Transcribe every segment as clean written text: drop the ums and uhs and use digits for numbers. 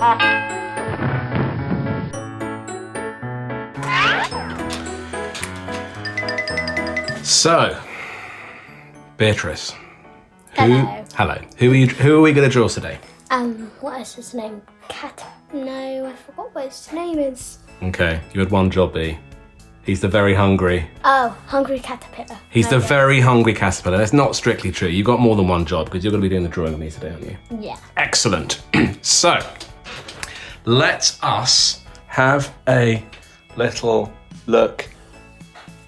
So, Beatrice. Hello. Who are we going to draw today? What is his name? No, I forgot what his name is. Okay, you had one job, B. He's the very hungry. Oh, hungry caterpillar. He's the very hungry caterpillar. That's not strictly true. You've got more than one job because you're going to be doing the drawing with me today, aren't you? Yeah. Excellent. So, let us have a little look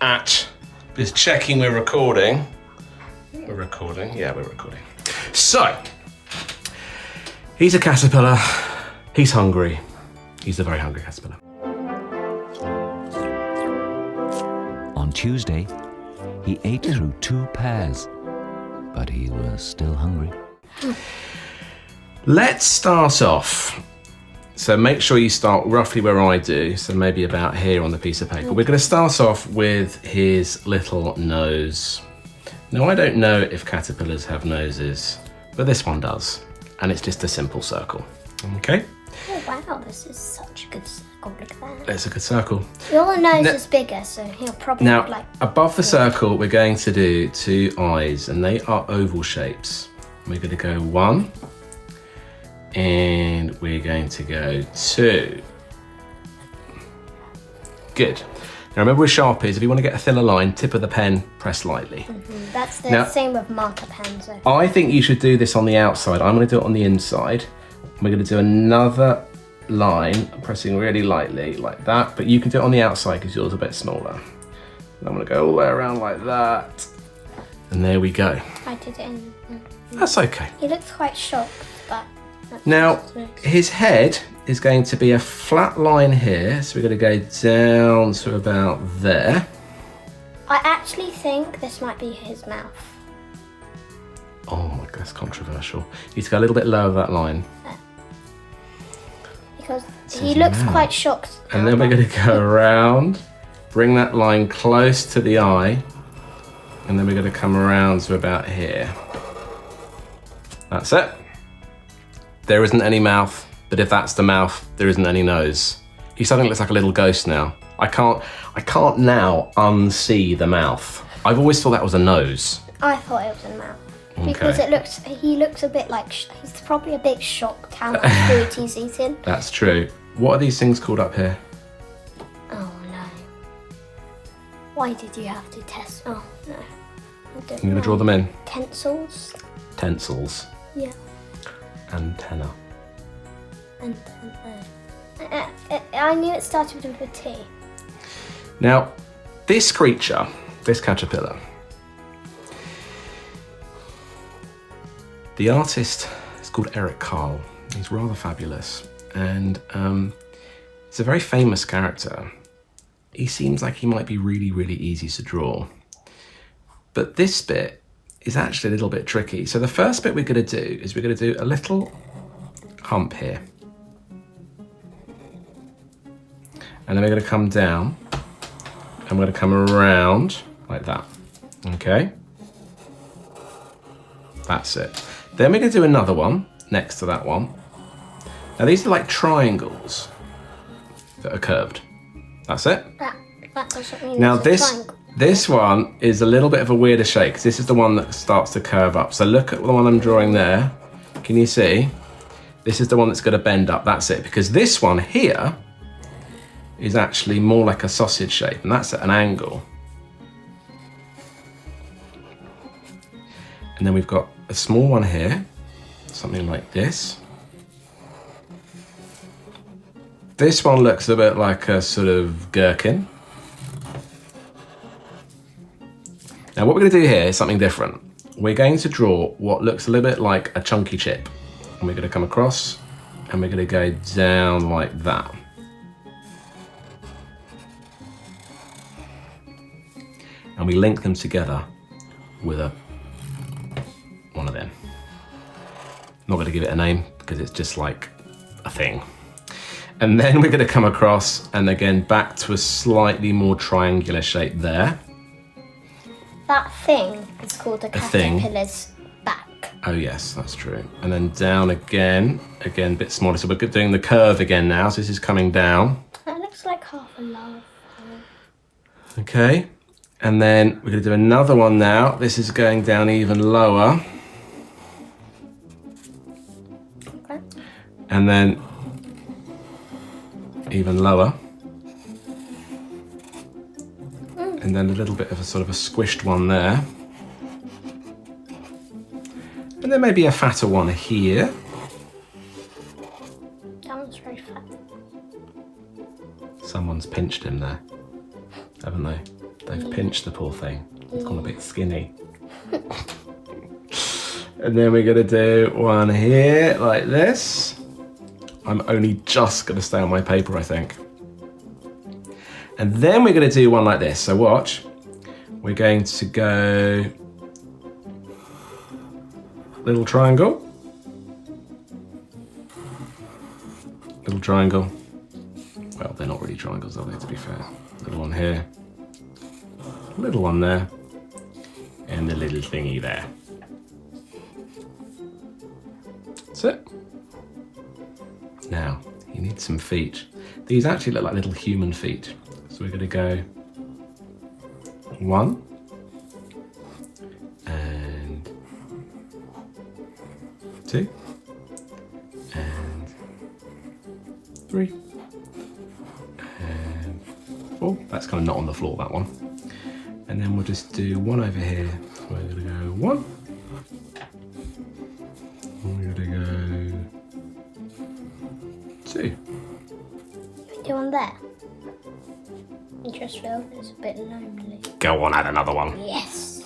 at... Just checking we're recording. We're recording. Yeah, we're recording. So, he's a caterpillar. He's hungry. He's a very hungry caterpillar. On Tuesday, he ate through 2 pears, but he was still hungry. Let's start off. So make sure you start roughly where I do, so maybe about here on the piece of paper. We're going to start off with his little nose. Now, I don't know if caterpillars have noses, but this one does, and it's just a simple circle. Okay? Oh wow, this is such a good circle. Look at that. It's a good circle. Your nose is bigger, so he'll probably Now, like... above the circle, we're going to do 2 eyes, and they are oval shapes. We're going to go 1, and we're going to go 2. Good. Now remember with Sharpies, if you want to get a thinner line, tip of the pen, press lightly. That's the same with marker pens. So. I think you should do this on the outside. I'm going to do it on the inside. We're going to do another line, pressing really lightly like that, but you can do it on the outside because yours is a bit smaller. And I'm going to go all the way around like that. And there we go. I did it in... That's okay. He looks quite shocked, but... Now, his head is going to be a flat line here, so we're going to go down to about there. I actually think this might be his mouth. Oh my God, that's controversial. You need to go a little bit lower that line. Because he looks quite shocked. And then we're going to go around, bring that line close to the eye, and then we're going to come around to about here. That's it. There isn't any mouth, but if that's the mouth, there isn't any nose. He suddenly looks like a little ghost now. I can't now unsee the mouth. I've always thought that was a nose. I thought it was a mouth. Because he looks a bit like, he's probably a bit shocked how much food he's eating. That's true. What are these things called up here? Oh no. Why did you have to test? Oh no. I'm going to draw them in. Tensils? Tensils. Yeah. Antenna. I knew it started with a T. Now, this creature, this caterpillar, the artist is called Carle. He's rather fabulous, and he's a very famous character. He seems like he might be really, really easy to draw. But this bit is actually a little bit tricky. So the first bit we're going to do is we're going to do a little hump here. And then we're going to come down and we're going to come around like that. Okay? That's it. Then we're going to do another one next to that one. Now these are like triangles that are curved. That's it. That doesn't mean now it's a triangle. This one is a little bit of a weirder shape because this is the one that starts to curve up. So look at the one I'm drawing there. Can you see? This is the one that's going to bend up. That's it. Because this one here is actually more like a sausage shape, and that's at an angle. And then we've got a small one here, something like this. This one looks a bit like a sort of gherkin. Now what we're going to do here is something different. We're going to draw what looks a little bit like a chunky chip. And we're going to come across and we're going to go down like that. And we link them together with one of them. I'm not going to give it a name because it's just like a thing. And then we're going to come across and again back to a slightly more triangular shape there. That thing is called a caterpillar's back. Oh yes, that's true. And then down again, a bit smaller. So we're doing the curve again now. So this is coming down. That looks like half a love. Okay. And then we're going to do another one now. This is going down even lower. Okay. And then even lower. And then a little bit of a sort of a squished one there. And then maybe a fatter one here. That one's very fat. Someone's pinched him there, haven't they? They've pinched the poor thing. It's gone a bit skinny. And then we're gonna do one here like this. I'm only just gonna stay on my paper, I think. And then we're gonna do one like this. So watch. We're going to go little triangle. Little triangle. Well, they're not really triangles, are they, to be fair? Little one here. Little one there. And the little thingy there. That's it. Now, you need some feet. These actually look like little human feet. So we're gonna go 1 and 2 and 3 and 4. That's kind of not on the floor, that one. And then we'll just do one over here. We're gonna go 1. We're gonna go 2. Do one there. I just feel it's a bit lonely. Go on, add another one. Yes.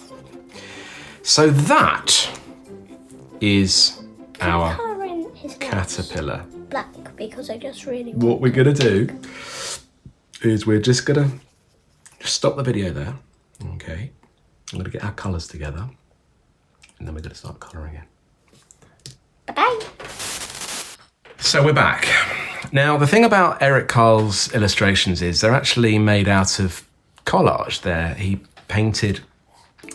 So that is our Colouring his nails caterpillar. black because I just really want. What we're gonna do is we're just gonna stop the video there. Okay. I'm gonna get our colours together and then we're gonna start colouring in. Bye. So we're back. Now, the thing about Eric Carle's illustrations is they're actually made out of collage. He painted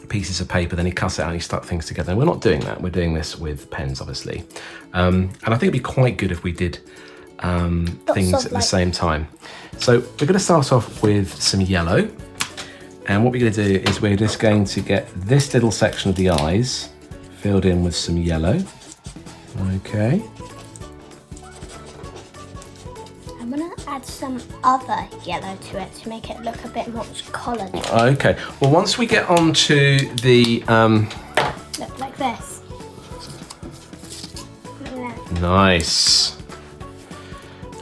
pieces of paper, then he cut it out and he stuck things together. And we're not doing that. We're doing this with pens, obviously. And I think it'd be quite good if we did things at the same time. So we're going to start off with some yellow. And what we're going to do is we're just going to get this little section of the eyes filled in with some yellow. Okay. I'm gonna add some other yellow to it to make it look a bit more coloured. Okay. Well, once we get onto the Look like this. Look at that. nice.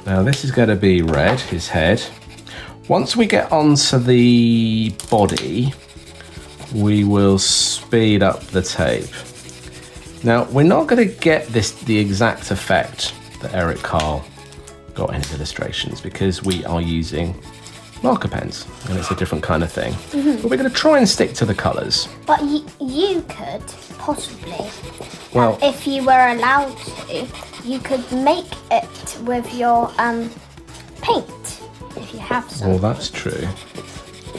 Now this is going to be red, his head. Once we get onto the body, we will speed up the tape. Now we're not going to get the exact effect that Eric Carle got in his illustrations because we are using marker pens and it's a different kind of thing. But we're going to try and stick to the colours. But you could possibly, Well, if you were allowed to, you could make it with your paint if you have some. well, that's true.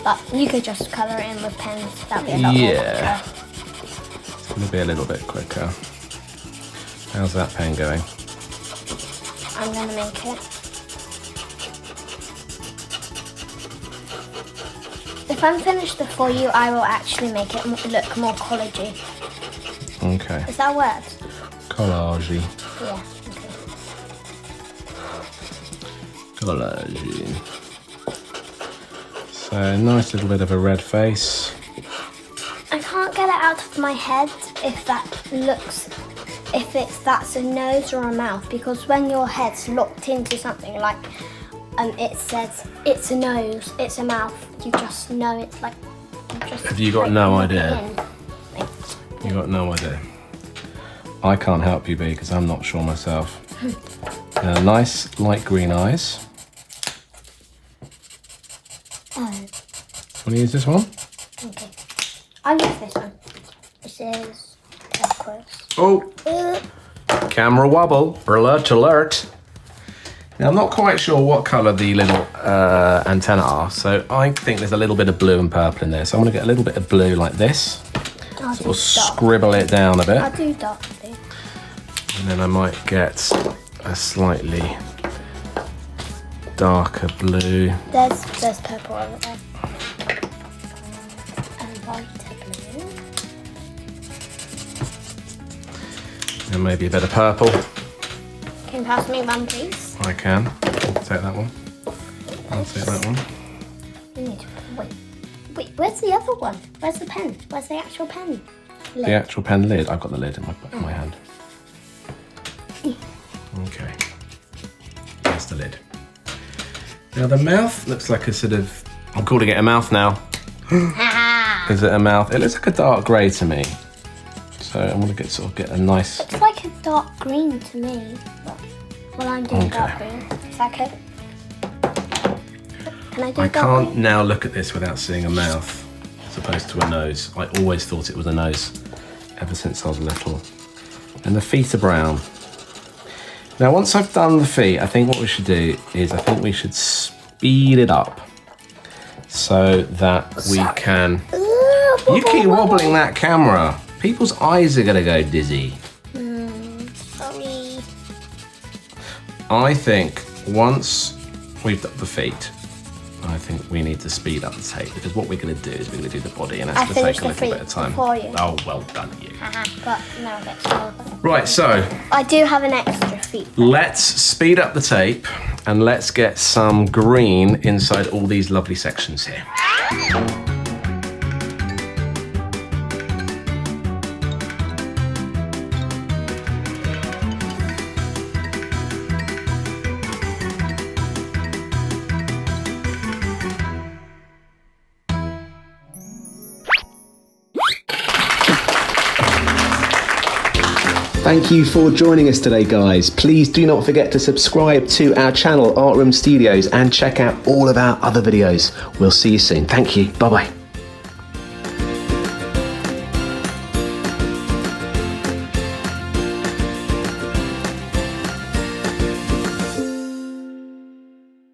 But you could just colour it in with pens. That'd be a lot more Yeah. quicker. It's going to be a little bit quicker. How's that pen going? I'm gonna make it. If I'm finished before you, I will actually make it look more collagey. Okay. Is that a word? Collagey. Yeah. Collagey. So nice little bit of a red face. I can't get it out of my head if that's a nose or a mouth, because when your head's locked into something like it says it's a nose, it's a mouth, you just know it's like Have you got no idea? You got no idea. I can't help you, B, because I'm not sure myself. Nice light green eyes. Oh, Want to use this one? okay. I'll use this one. This is turquoise. Oh, camera wobble. Alert, alert. Now, I'm not quite sure what colour the little antennae are, so I think there's a little bit of blue and purple in there. So I'm going to get a little bit of blue like this. I'll sort of do dark. scribble it down a bit. I'll do dark blue. And then I might get a slightly darker blue. There's purple over there. And lighter blue. And maybe a bit of purple. Can you pass me one, please? I can. I'll take that one. I'll take that one. You need to wait, where's the other one? Where's the pen? Where's the actual pen? Lid. The actual pen lid. I've got the lid in my hand. Okay. That's the lid. Now the mouth looks like a sort of, I'm calling it a mouth now. Is it a mouth? It looks like a dark grey to me. So I'm gonna get a nice. It's like a dark green to me. Well, I'm doing dark green. Is that okay? Can I do I dark can't green? now look at this without seeing a mouth as opposed to a nose. I always thought it was a nose ever since I was little. And the feet are brown. Now, once I've done the feet, I think what we should do is we should speed it up so that we can. You keep wobbling that camera. People's eyes are gonna go dizzy. Sorry. I think once we've done the feet, I think we need to speed up the tape because what we're going to do is we're going to do the body and that's going to take a little bit of time. Before you. Oh, well done, you. But now let's go. Right, so I do have an extra feet. let's speed up the tape and let's get some green inside all these lovely sections here. Thank you for joining us today, guys. Please do not forget to subscribe to our channel, Art Room Studios, and check out all of our other videos. We'll see you soon. Thank you. Bye-bye.